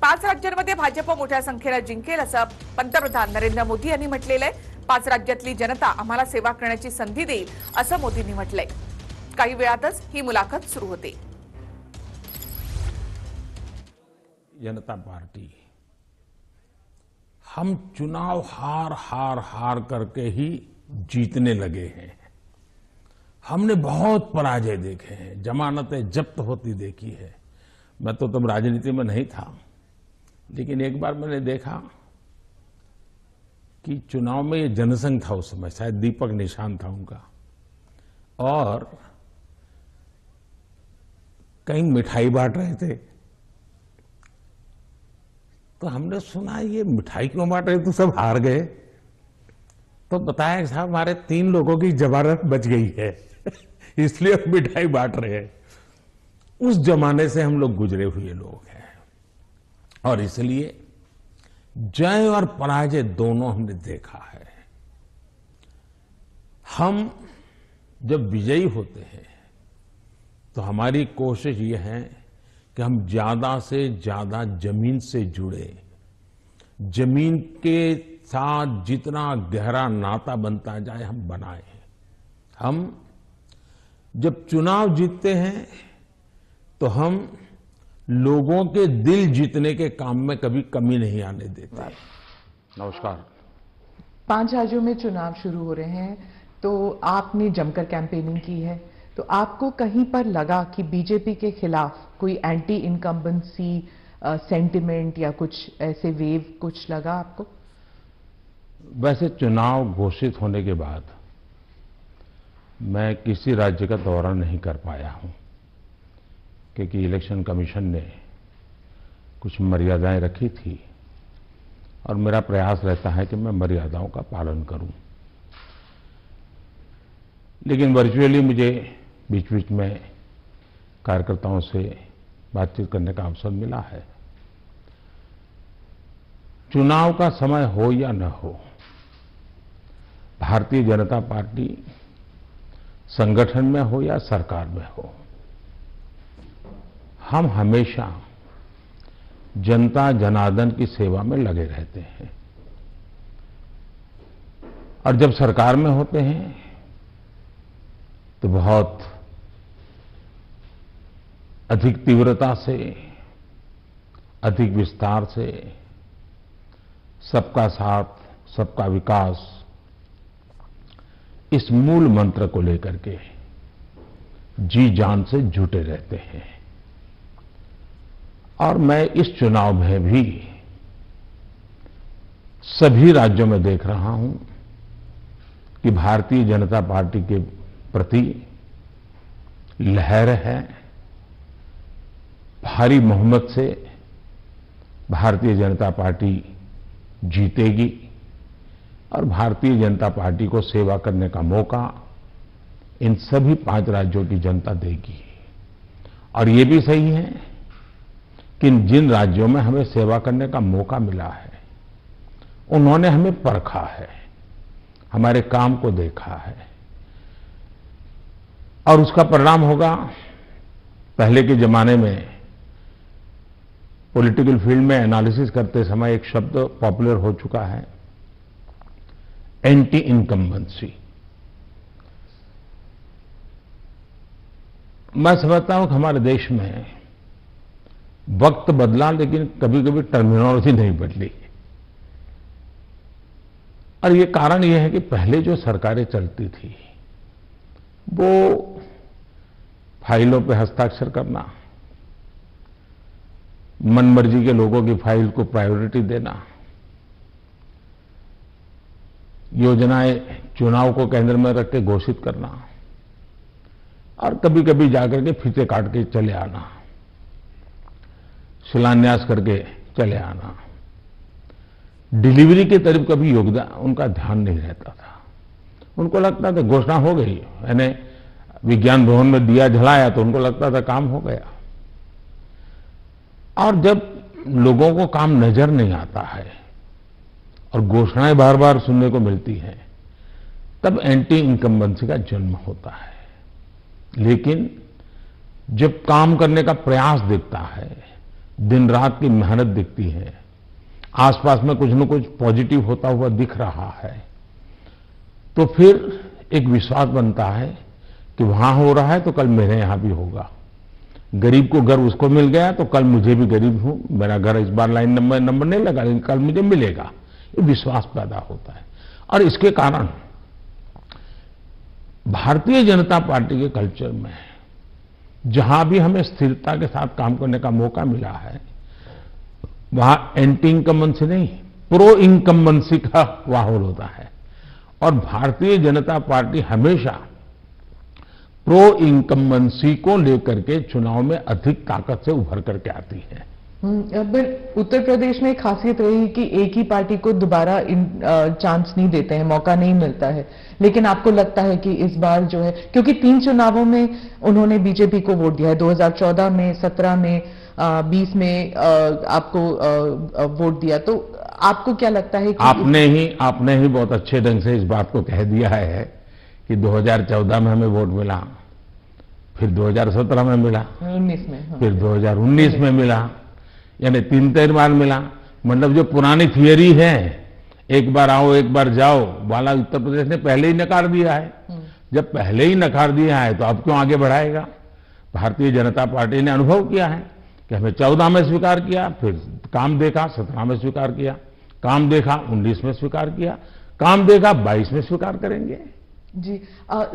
5 राज्यांमध्ये भाजप मोठ्या संख्येनं जिंकेल असं पंतप्रधान नरेंद्र मोदी यांनी म्हटलेलं आहे। 5 राज्यातली जनता आम्हाला सेवा करण्याची संधी देईल असं मोदींनी म्हटलंय। काही वेळातच ही मुलाखत सुरू होते। जनता पार्टी हम चुनाव हार हार हार करके ही जीतने लगे हैं। हमने बहुत पराजय देखे हैं, जमानतें जब्त होती देखी है। मैं तो तब राजनीति में नहीं था, लेकिन एक बार मैंने देखा कि चुनाव में ये जनसंघ था, उस समय शायद दीपक निशान था उनका, और कहीं मिठाई बांट रहे थे। तो हमने सुना ये मिठाई क्यों बांट रहे, तो सब हार गए। तो बताया कि साहब हमारे 3 लोगों की जमानत बच गई है इसलिए हम मिठाई बांट रहे हैं। उस जमाने से हम लोग गुजरे हुए लोग हैं, और इसलिए जय और पराजय दोनों हमने देखा है। हम जब विजयी होते हैं तो हमारी कोशिश ये है कि हम ज्यादा से ज्यादा जमीन से जुड़े, जमीन के साथ जितना गहरा नाता बनता जाए हम बनाए। हम जब चुनाव जीतते हैं तो हम लोगों के दिल जीतने के काम में कभी कमी नहीं आने देते। नमस्कार। 5 राज्यों में चुनाव शुरू हो रहे हैं, तो आपने जमकर कैंपेनिंग की है, तो आपको कहीं पर लगा कि बीजेपी के खिलाफ कोई एंटी इनकम्बेंसी सेंटिमेंट या कुछ ऐसे वेव कुछ लगा आपको? वैसे चुनाव घोषित होने के बाद मैं किसी राज्य का दौरा नहीं कर पाया हूं, क्योंकि इलेक्शन कमीशन ने कुछ मर्यादाएं रखी थी, और मेरा प्रयास रहता है कि मैं मर्यादाओं का पालन करूं। लेकिन वर्चुअली मुझे बीच बीच में कार्यकर्ताओं से बातचीत करने का अवसर मिला है। चुनाव का समय हो या न हो, भारतीय जनता पार्टी संगठन में हो या सरकार में हो, हम हमेशा जनता जनार्दन की सेवा में लगे रहते हैं। और जब सरकार में होते हैं तो बहुत अधिक तीव्रता से, अधिक विस्तार से सबका साथ, सबका विकास, इस मूल मंत्र को लेकर के जी जान से जुटे रहते हैं। और मैं इस चुनाव में भी सभी राज्यों में देख रहा हूं कि भारतीय जनता पार्टी के प्रति लहर है। भारी बहुमत से भारतीय जनता पार्टी जीतेगी, और भारतीय जनता पार्टी को सेवा करने का मौका इन सभी 5 राज्यों की जनता देगी। और ये भी सही है कि जिन राज्यों में हमें सेवा करने का मौका मिला है, उन्होंने हमें परखा है, हमारे काम को देखा है, और उसका परिणाम होगा। पहले के जमाने में पॉलिटिकल फील्ड में एनालिसिस करते समय एक शब्द पॉपुलर हो चुका है, एंटी इनकम्बेंसी। मैं समझता हूं कि हमारे देश में वक्त बदला, लेकिन कभी कभी टर्मिनोलॉजी नहीं बदली। और ये कारण ये है कि पहले जो सरकारें चलती थी वो फाइलों पे हस्ताक्षर करना, मनमर्जी के लोगों की फाइल को प्रायोरिटी देना, योजनाएं चुनाव को केंद्र में रख के घोषित करना, और कभी कभी जाकर के फीते काट के चले आना, शिलान्यास करके चले आना। डिलीवरी के तरफ कभी योगदान उनका ध्यान नहीं रहता था। उनको लगता था घोषणा हो गई, यानी विज्ञान भवन में दिया जलाया तो उनको लगता था काम हो गया। और जब लोगों को काम नजर नहीं आता है और घोषणाएं बार बार सुनने को मिलती हैं, तब एंटी इनकम्बेंसी का जन्म होता है। लेकिन जब काम करने का प्रयास दिखता है, दिन रात की मेहनत दिखती है, आसपास में कुछ न कुछ पॉजिटिव होता हुआ दिख रहा है, तो फिर एक विश्वास बनता है कि वहां हो रहा है तो कल मेरे यहां भी होगा। गरीब को घर उसको मिल गया तो कल मुझे भी, गरीब हूं, मेरा घर इस बार लाइन नंबर नहीं लगा लेकिन कल मुझे मिलेगा, ये विश्वास पैदा होता है। और इसके कारण भारतीय जनता पार्टी के कल्चर में जहां भी हमें स्थिरता के साथ काम करने का मौका मिला है, वहां एंटी इनकम्बेंसी नहीं, प्रो इनकम्बेंसी का माहौल होता है। और भारतीय जनता पार्टी हमेशा प्रो इनकम्बेंसी को लेकर के चुनाव में अधिक ताकत से उभर करके आती है। पर उत्तर प्रदेश में एक खासियत रही कि एक ही पार्टी को दोबारा चांस नहीं देते हैं, मौका नहीं मिलता है। लेकिन आपको लगता है कि इस बार जो है, क्योंकि 3 चुनावों में उन्होंने बीजेपी को वोट दिया है, 2014 में, 17 में, 20 में आपको वोट दिया, तो आपको क्या लगता है कि आपने ही बहुत अच्छे ढंग से इस बात को कह दिया है कि 2014 में हमें वोट मिला, फिर 2017 में मिला, 19 में, हाँ। फिर 2019 में मिला, यानी 3 बार मिला। मतलब जो पुरानी थियरी है, एक बार आओ एक बार जाओ वाला, उत्तर प्रदेश ने पहले ही नकार दिया है। जब पहले ही नकार दिया है तो अब क्यों आगे बढ़ाएगा? भारतीय जनता पार्टी ने अनुभव किया है कि हमें 14 में स्वीकार किया, फिर काम देखा 17 में स्वीकार किया, काम देखा 19 में स्वीकार किया, काम देखा 22 में स्वीकार करेंगे। जी,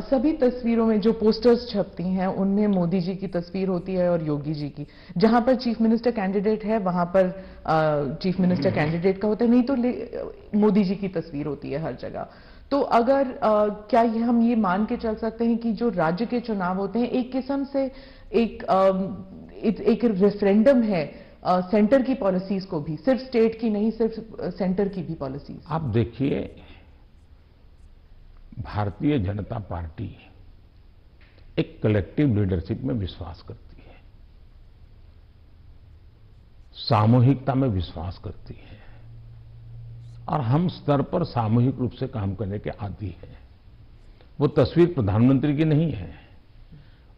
सभी तस्वीरों में जो पोस्टर्स छपती हैं उनमें मोदी जी की तस्वीर होती है और योगी जी की। जहां पर चीफ मिनिस्टर कैंडिडेट है वहां पर चीफ मिनिस्टर कैंडिडेट का होता है, नहीं तो मोदी जी की तस्वीर होती है हर जगह। तो अगर क्या हम ये मान के चल सकते हैं कि जो राज्य के चुनाव होते हैं एक किस्म से एक रेफरेंडम है सेंटर की पॉलिसीज को भी, सिर्फ स्टेट की नहीं, सिर्फ सेंटर की भी पॉलिसीज। आप देखिए, भारतीय जनता पार्टी एक कलेक्टिव लीडरशिप में विश्वास करती है, सामूहिकता में विश्वास करती है, और हम स्तर पर सामूहिक रूप से काम करने के आदी हैं। वो तस्वीर प्रधानमंत्री की नहीं है,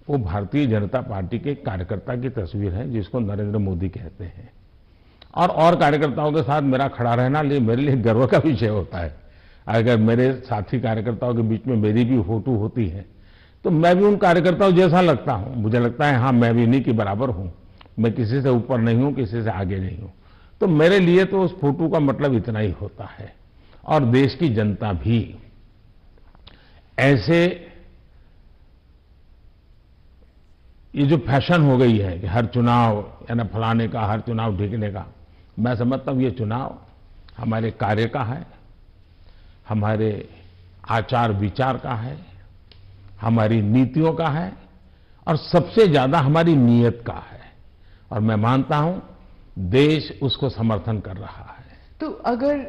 वो भारतीय जनता पार्टी के कार्यकर्ता की तस्वीर है जिसको नरेंद्र मोदी कहते हैं। और कार्यकर्ताओं के साथ मेरा खड़ा रहना मेरे लिए गर्व का विषय होता है। अगर मेरे साथी कार्यकर्ताओं के बीच में मेरी भी फोटो होती है तो मैं भी उन कार्यकर्ताओं जैसा लगता हूं। मुझे लगता है हाँ, मैं भी इन्हीं के बराबर हूं, मैं किसी से ऊपर नहीं हूं, किसी से आगे नहीं हूं। तो मेरे लिए तो उस फोटो का मतलब इतना ही होता है। और देश की जनता भी ऐसे, ये जो फैशन हो गई है कि हर चुनाव यानी फलाने का, हर चुनाव ढीकने का, मैं समझता हूं ये चुनाव हमारे कार्य का है, हमारे आचार विचार का है, हमारी नीतियों का है, और सबसे ज्यादा हमारी नीयत का है। और मैं मानता हूं देश उसको समर्थन कर रहा है। तो अगर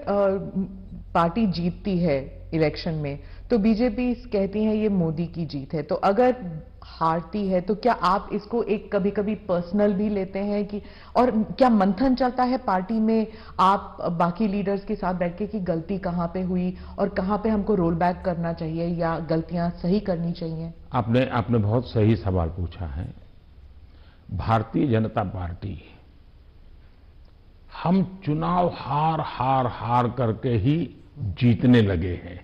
पार्टी जीतती है इलेक्शन में तो बीजेपी कहती है ये मोदी की जीत है, तो अगर हारती है तो क्या आप इसको एक कभी कभी पर्सनल भी लेते हैं कि, और क्या मंथन चलता है पार्टी में आप बाकी लीडर्स के साथ बैठ के कि गलती कहां पे हुई और कहां पे हमको रोल बैक करना चाहिए या गलतियां सही करनी चाहिए? आपने बहुत सही सवाल पूछा है। भारतीय जनता पार्टी, हम चुनाव हार करके ही जीतने लगे हैं।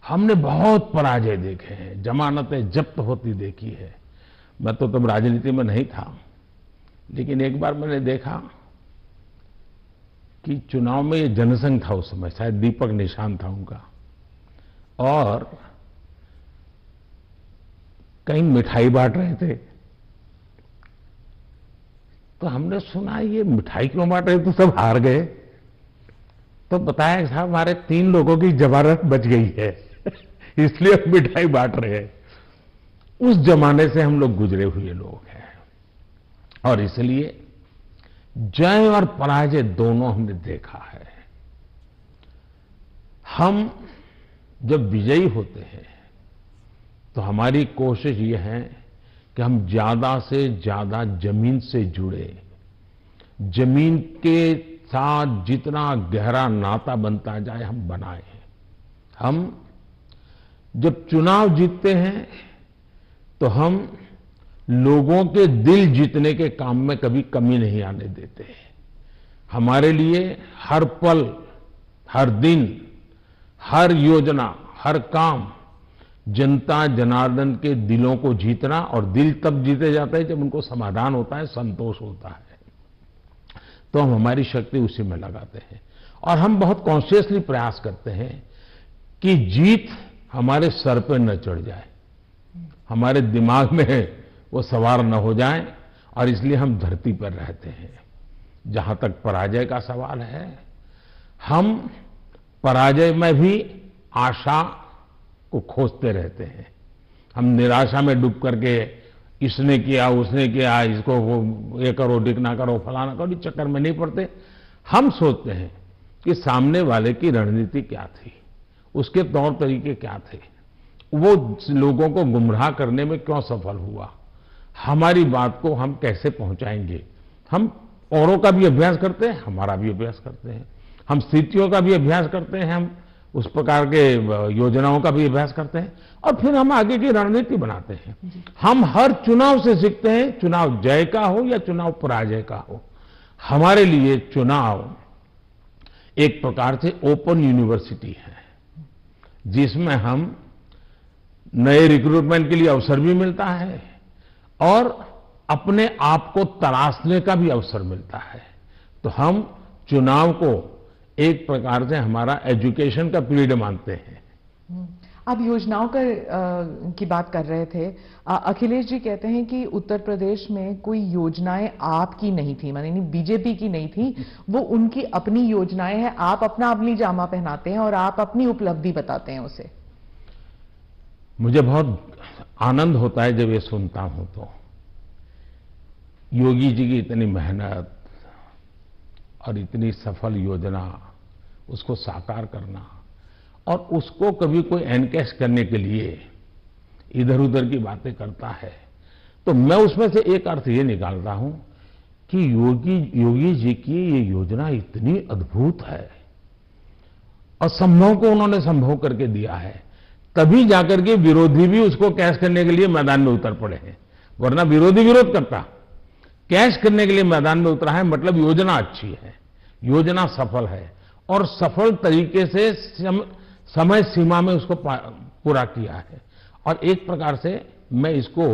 हमने बहुत पराजय देखे हैं, जमानतें जब्त होती देखी है। मैं तो तब राजनीति में नहीं था, लेकिन एक बार मैंने देखा कि चुनाव में ये जनसंघ था, उस समय शायद दीपक निशान था उनका, और कहीं मिठाई बांट रहे थे। तो हमने सुना ये मिठाई क्यों बांट रहे, तो सब हार गए। तो बताया साहब हमारे 3 लोगों की जमानत बच गई है इसलिए हम मिठाई बांट रहे हैं। उस जमाने से हम लोग गुजरे हुए लोग हैं, और इसलिए जय और पराजय दोनों हमने देखा है। हम जब विजयी होते हैं तो हमारी कोशिश ये है कि हम ज्यादा से ज्यादा जमीन से जुड़े, जमीन के साथ जितना गहरा नाता बनता जाए हम बनाए। हम जब चुनाव जीतते हैं तो हम लोगों के दिल जीतने के काम में कभी कमी नहीं आने देते। हमारे लिए हर पल, हर दिन, हर योजना, हर काम जनता जनार्दन के दिलों को जीतना, और दिल तब जीते जाते हैं जब उनको समाधान होता है, संतोष होता है। तो हम हमारी शक्ति उसी में लगाते हैं और हम बहुत कॉन्शियसली प्रयास करते हैं कि जीत हमारे सर पर न चढ़ जाए, हमारे दिमाग में वो सवार न हो जाए, और इसलिए हम धरती पर रहते हैं। जहां तक पराजय का सवाल है, हम पराजय में भी आशा को खोजते रहते हैं। हम निराशा में डूब करके इसने किया, उसने किया, इसको वो ये करो, डिकना करो, फलाना करो, इस चक्कर में नहीं पड़ते। हम सोचते हैं कि सामने वाले की रणनीति क्या थी, उसके तौर तरीके क्या थे, वो लोगों को गुमराह करने में क्यों सफल हुआ, हमारी बात को हम कैसे पहुंचाएंगे। हम औरों का भी अभ्यास करते हैं, हमारा भी अभ्यास करते हैं, हम स्थितियों का भी अभ्यास करते हैं, हम उस प्रकार के योजनाओं का भी अभ्यास करते हैं, और फिर हम आगे की रणनीति बनाते हैं। हम हर चुनाव से सीखते हैं, चुनाव जय का हो या चुनाव पराजय का हो। हमारे लिए चुनाव एक प्रकार से ओपन यूनिवर्सिटी है, जिसमें हम नए रिक्रूटमेंट के लिए अवसर भी मिलता है और अपने आप को तलाशने का भी अवसर मिलता है। तो हम चुनाव को एक प्रकार से हमारा एजुकेशन का पीरियड मानते हैं। आप योजनाओं की बात कर रहे थे। अखिलेश जी कहते हैं कि उत्तर प्रदेश में कोई योजनाएं आपकी नहीं थी, माने बीजेपी की नहीं थी, वो उनकी अपनी योजनाएं हैं। आप अपना अपनी जामा पहनाते हैं और आप अपनी उपलब्धि बताते हैं उसे। मुझे बहुत आनंद होता है जब ये सुनता हूं तो। योगी जी की इतनी मेहनत और इतनी सफल योजना, उसको साकार करना, और उसको कभी कोई एनकैश करने के लिए इधर उधर की बातें करता है, तो मैं उसमें से एक अर्थ ये निकालता हूं कि योगी जी की ये योजना इतनी अद्भुत है, असंभव को उन्होंने संभव करके दिया है, तभी जाकर के विरोधी भी उसको कैश करने के लिए मैदान में उतर पड़े हैं। वरना विरोधी विरोध करता, कैश करने के लिए मैदान में उतरा है, मतलब योजना अच्छी है, योजना सफल है, और सफल तरीके से समय सीमा में उसको पूरा किया है। और एक प्रकार से मैं इसको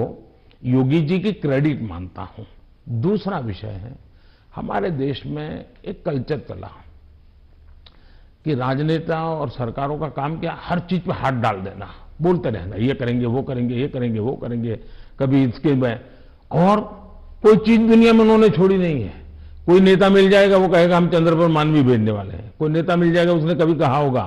योगी जी की क्रेडिट मानता हूं। दूसरा विषय है, हमारे देश में एक कल्चर चला कि राजनेता और सरकारों का काम क्या, हर चीज पे हाथ डाल देना, बोलते रहना, ये करेंगे, वो करेंगे, ये करेंगे, वो करेंगे, कभी इसके में, और कोई चीज दुनिया में उन्होंने छोड़ी नहीं है। कोई नेता मिल जाएगा, वो कहेगा हम चंद्र पर मानवी भेजने वाले हैं। कोई नेता मिल जाएगा, उसने कभी कहा होगा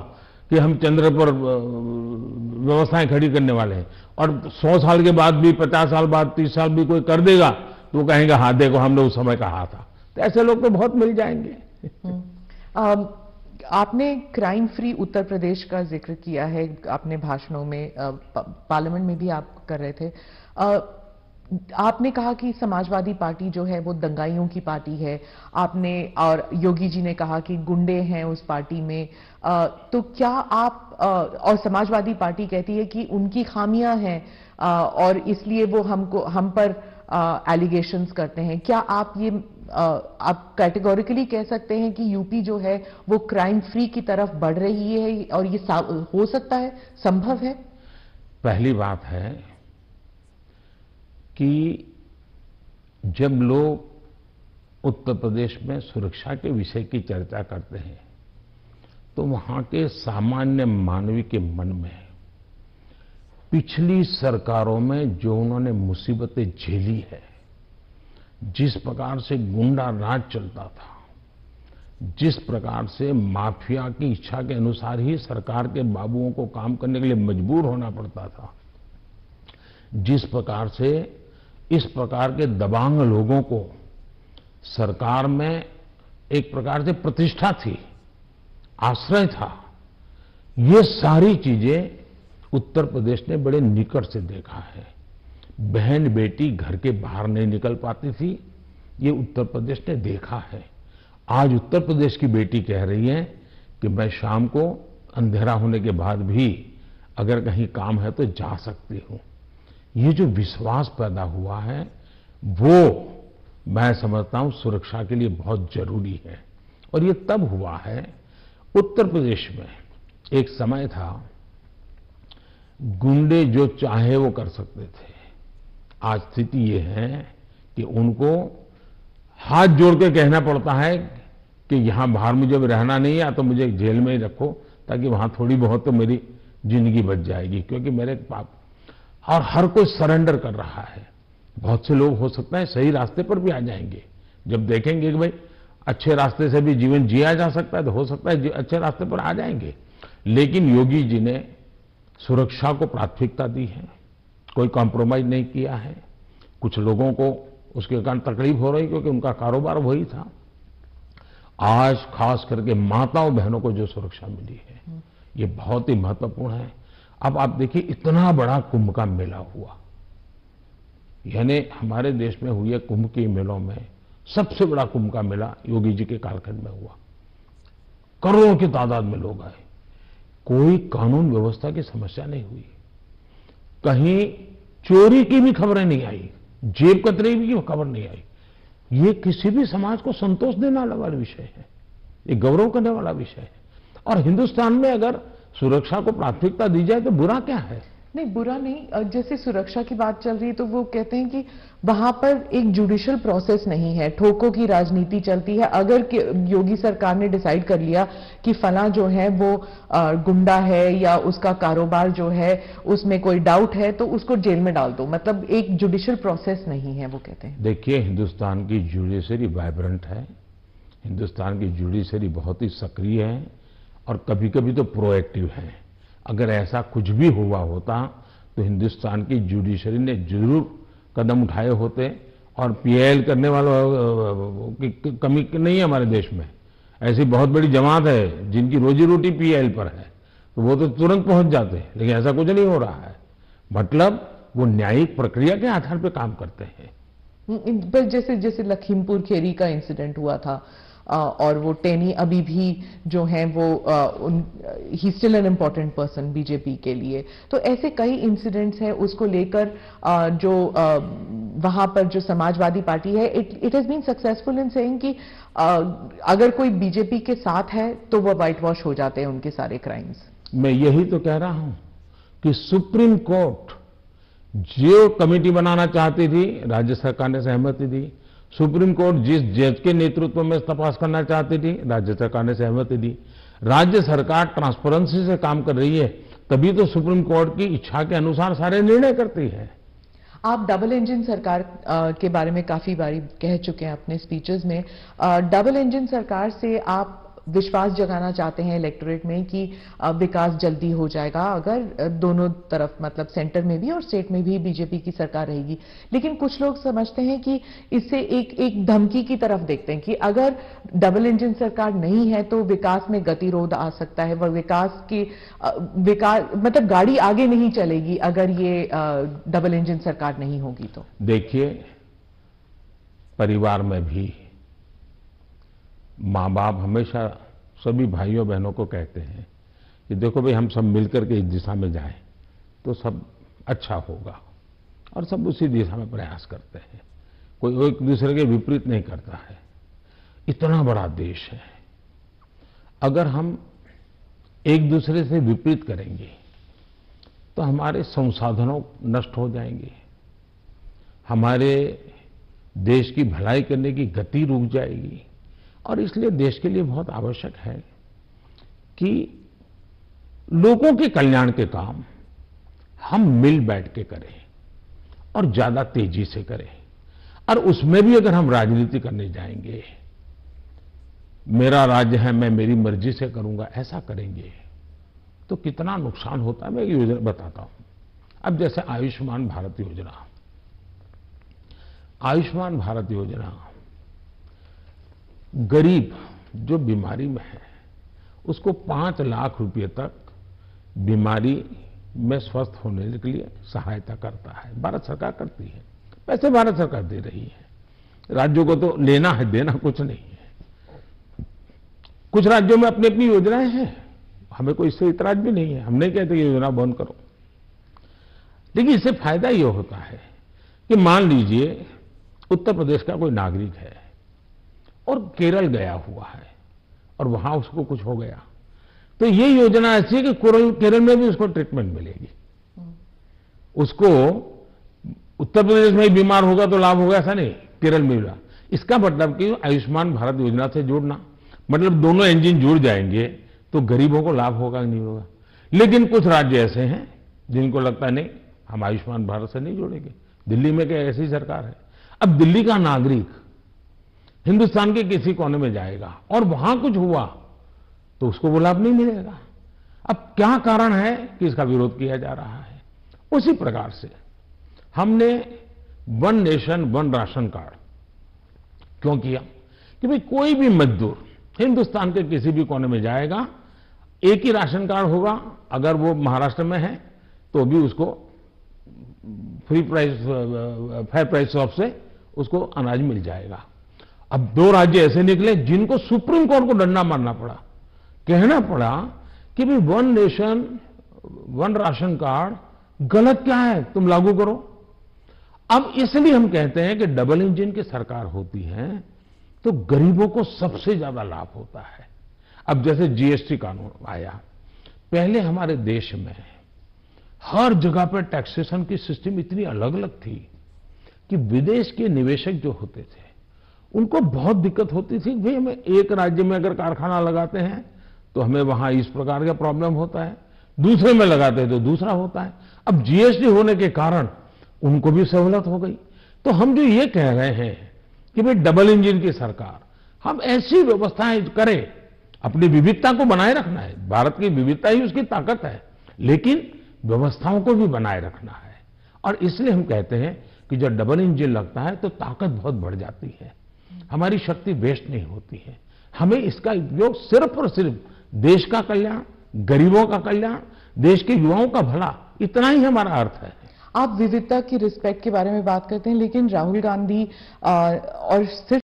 कि हम चंद्र पर व्यवस्थाएं खड़ी करने वाले हैं, और 100 साल के बाद भी, 50 साल बाद, 30 साल भी कोई कर देगा तो वो कहेंगे हाँ देखो हमने उस समय कहा था। तो ऐसे लोग तो बहुत मिल जाएंगे। आपने क्राइम फ्री उत्तर प्रदेश का जिक्र किया है अपने भाषणों में, पार्लियामेंट में भी आप कर रहे थे। आपने कहा कि समाजवादी पार्टी जो है वो दंगाइयों की पार्टी है, आपने, और योगी जी ने कहा कि गुंडे हैं उस पार्टी में। तो क्या आप, और समाजवादी पार्टी कहती है कि उनकी खामियां हैं और इसलिए वो हम पर एलिगेशंस करते हैं। क्या आप ये आप कैटेगोरिकली कह सकते हैं कि यूपी जो है वो क्राइम फ्री की तरफ बढ़ रही है, और ये हो सकता है, संभव है? पहली बात है कि जब लोग उत्तर प्रदेश में सुरक्षा के विषय की चर्चा करते हैं तो वहां के सामान्य मानवी के मन में पिछली सरकारों में जो उन्होंने मुसीबतें झेली है, जिस प्रकार से गुंडा राज चलता था, जिस प्रकार से माफिया की इच्छा के अनुसार ही सरकार के बाबुओं को काम करने के लिए मजबूर होना पड़ता था, जिस प्रकार से इस प्रकार के दबांग लोगों को सरकार में एक प्रकार से प्रतिष्ठा थी, आश्रय था, ये सारी चीजें उत्तर प्रदेश ने बड़े निकट से देखा है। बहन बेटी घर के बाहर नहीं निकल पाती थी, ये उत्तर प्रदेश ने देखा है। आज उत्तर प्रदेश की बेटी कह रही है कि मैं शाम को अंधेरा होने के बाद भी अगर कहीं काम है तो जा सकती हूं। ये जो विश्वास पैदा हुआ है वो मैं समझता हूं सुरक्षा के लिए बहुत जरूरी है। और ये तब हुआ है, उत्तर प्रदेश में एक समय था गुंडे जो चाहे वो कर सकते थे। आज स्थिति ये है कि उनको हाथ जोड़ के कहना पड़ता है कि यहां बाहर मुझे रहना नहीं है, या तो मुझे जेल में ही रखो ताकि वहां थोड़ी बहुत तो मेरी जिंदगी बच जाएगी, क्योंकि मेरे पाप। और हर कोई सरेंडर कर रहा है। बहुत से लोग हो सकता है सही रास्ते पर भी आ जाएंगे, जब देखेंगे कि भाई अच्छे रास्ते से भी जीवन जिया जा सकता है तो हो सकता है अच्छे रास्ते पर आ जाएंगे। लेकिन योगी जी ने सुरक्षा को प्राथमिकता दी है, कोई कॉम्प्रोमाइज नहीं किया है। कुछ लोगों को उसके कारण तकलीफ हो रही क्योंकि उनका कारोबार वही था। आज खास करके माताओं बहनों को जो सुरक्षा मिली है ये बहुत ही महत्वपूर्ण है। अब आप देखिए इतना बड़ा कुंभ का मेला हुआ, यानी हमारे देश में हुए कुंभ के मेलों में सबसे बड़ा कुंभ का मेला योगी जी के कालखंड में हुआ। करोड़ों की तादाद में लोग आए, कोई कानून व्यवस्था की समस्या नहीं हुई, कहीं चोरी की भी खबरें नहीं आई, जेब कतरे की खबर नहीं आई। ये किसी भी समाज को संतोष देने वाला विषय है, ये गौरव करने वाला विषय है। और हिंदुस्तान में अगर सुरक्षा को प्राथमिकता दी जाए तो बुरा क्या है? नहीं, बुरा नहीं। जैसे सुरक्षा की बात चल रही है तो वो कहते हैं कि वहां पर एक जुडिशियल प्रोसेस नहीं है, ठोकों की राजनीति चलती है। अगर योगी सरकार ने डिसाइड कर लिया कि फला जो है वो गुंडा है या उसका कारोबार जो है उसमें कोई डाउट है तो उसको जेल में डाल दो, मतलब एक जुडिशियल प्रोसेस नहीं है, वो कहते हैं। देखिए, हिंदुस्तान की जुडिशरी वाइब्रेंट है, हिंदुस्तान की जुडिशरी बहुत ही सक्रिय है और कभी कभी तो प्रोएक्टिव है। अगर ऐसा कुछ भी हुआ होता तो हिंदुस्तान की जुडिशरी ने जरूर कदम उठाए होते। और पीआईएल करने वालों की कमी नहीं है हमारे देश में। ऐसी बहुत बड़ी जमात है जिनकी रोजी रोटी पीआईएल पर है, तो वो तो तुरंत पहुंच जाते हैं, लेकिन ऐसा कुछ नहीं हो रहा है। मतलब वो न्यायिक प्रक्रिया के आधार पर काम करते हैं। पर जैसे जैसे लखीमपुर खेरी का इंसिडेंट हुआ था और वो टेनी अभी भी जो है वो he still an important person BJP के लिए, तो ऐसे कई इंसिडेंट्स हैं उसको लेकर जो वहां पर जो समाजवादी पार्टी है it has been successful in saying कि अगर कोई बीजेपी के साथ है तो वो व्हाइट वॉश हो जाते हैं उनके सारे क्राइम्स। मैं यही तो कह रहा हूं कि सुप्रीम कोर्ट जो कमेटी बनाना चाहती थी राज्य सरकार ने सहमति दी। सुप्रीम कोर्ट जिस जज के नेतृत्व में तपास करना चाहती थी राज्य सरकार ने सहमति दी। राज्य सरकार ट्रांसपेरेंसी से काम कर रही है, तभी तो सुप्रीम कोर्ट की इच्छा के अनुसार सारे निर्णय करती है। आप डबल इंजन सरकार के बारे में काफी बारी कह चुके हैं अपने स्पीचेस में। डबल इंजन सरकार से आप विश्वास जगाना चाहते हैं इलेक्टोरेट में कि विकास जल्दी हो जाएगा अगर दोनों तरफ, मतलब सेंटर में भी और स्टेट में भी बीजेपी की सरकार रहेगी। लेकिन कुछ लोग समझते हैं कि इससे एक धमकी की तरफ देखते हैं कि अगर डबल इंजन सरकार नहीं है तो विकास में गतिरोध आ सकता है, वह विकास मतलब गाड़ी आगे नहीं चलेगी अगर ये डबल इंजन सरकार नहीं होगी तो। देखिए, परिवार में भी माँ बाप हमेशा सभी भाइयों बहनों को कहते हैं कि देखो भाई, हम सब मिलकर के इस दिशा में जाएं तो सब अच्छा होगा, और सब उसी दिशा में प्रयास करते हैं। कोई एक दूसरे के विपरीत नहीं करता है। इतना बड़ा देश है, अगर हम एक दूसरे से विपरीत करेंगे तो हमारे संसाधनों नष्ट हो जाएंगे, हमारे देश की भलाई करने की गति रुक जाएगी। और इसलिए देश के लिए बहुत आवश्यक है कि लोगों के कल्याण के काम हम मिल बैठ के करें और ज्यादा तेजी से करें। और उसमें भी अगर हम राजनीति करने जाएंगे, मेरा राज्य है मैं मेरी मर्जी से करूंगा, ऐसा करेंगे तो कितना नुकसान होता है मैं एक योजना बताता हूं। अब जैसे आयुष्मान भारत योजना, आयुष्मान भारत योजना गरीब जो बीमारी में है उसको 5 लाख रुपए तक बीमारी में स्वस्थ होने के लिए सहायता करता है। भारत सरकार करती है, पैसे भारत सरकार दे रही है, राज्यों को तो लेना है, देना कुछ नहीं है। कुछ राज्यों में अपनी अपनी योजनाएं हैं, हमें कोई इससे इतराज भी नहीं है, हम नहीं कहते कि योजना बंद करो। लेकिन इससे फायदा ये होता है कि मान लीजिए उत्तर प्रदेश का कोई नागरिक है और केरल गया हुआ है और वहां उसको कुछ हो गया, तो ये योजना ऐसी है कि केरल में भी उसको ट्रीटमेंट मिलेगी। उसको उत्तर प्रदेश में ही बीमार होगा तो लाभ होगा ऐसा नहीं, केरल में भी। इसका मतलब कि आयुष्मान भारत योजना से जोड़ना, मतलब दोनों इंजन जुड़ जाएंगे तो गरीबों को लाभ होगा नहीं होगा। लेकिन कुछ राज्य ऐसे हैं जिनको लगता है नहीं, हम आयुष्मान भारत से नहीं जोड़ेंगे। दिल्ली में क्या ऐसी सरकार है? अब दिल्ली का नागरिक हिंदुस्तान के किसी कोने में जाएगा और वहां कुछ हुआ तो उसको वो लाभ नहीं मिलेगा। अब क्या कारण है कि इसका विरोध किया जा रहा है? उसी प्रकार से हमने one nation one ration card क्यों किया कि भाई कोई भी मजदूर हिंदुस्तान के किसी भी कोने में जाएगा, एक ही राशन कार्ड होगा। अगर वो महाराष्ट्र में है तो भी उसको free price fair price shop से उसको अनाज मिल जाएगा। अब दो राज्य ऐसे निकले जिनको सुप्रीम कोर्ट को डंडा मारना पड़ा, कहना पड़ा कि भाई one nation one ration card गलत क्या है, तुम लागू करो। अब इसलिए हम कहते हैं कि डबल इंजन की सरकार होती है तो गरीबों को सबसे ज्यादा लाभ होता है। अब जैसे जीएसटी कानून आया, पहले हमारे देश में हर जगह पर टैक्सेशन की सिस्टम इतनी अलग अलग थी कि विदेश के निवेशक जो होते थे उनको बहुत दिक्कत होती थी। भाई हमें एक राज्य में अगर कारखाना लगाते हैं तो हमें वहां इस प्रकार का प्रॉब्लम होता है, दूसरे में लगाते हैं तो दूसरा होता है। अब जीएसटी होने के कारण उनको भी सहूलत हो गई। तो हम जो ये कह रहे हैं कि भाई डबल इंजन की सरकार, हम ऐसी व्यवस्थाएं करें, अपनी विविधता को बनाए रखना है, भारत की विविधता ही उसकी ताकत है, लेकिन व्यवस्थाओं को भी बनाए रखना है। और इसलिए हम कहते हैं कि जब डबल इंजन लगता है तो ताकत बहुत बढ़ जाती है, हमारी शक्ति वेस्ट नहीं होती है। हमें इसका उपयोग सिर्फ और सिर्फ देश का कल्याण, गरीबों का कल्याण, देश के युवाओं का भला, इतना ही हमारा अर्थ है। आप विविधता की रिस्पेक्ट के बारे में बात करते हैं, लेकिन राहुल गांधी और सिर्फ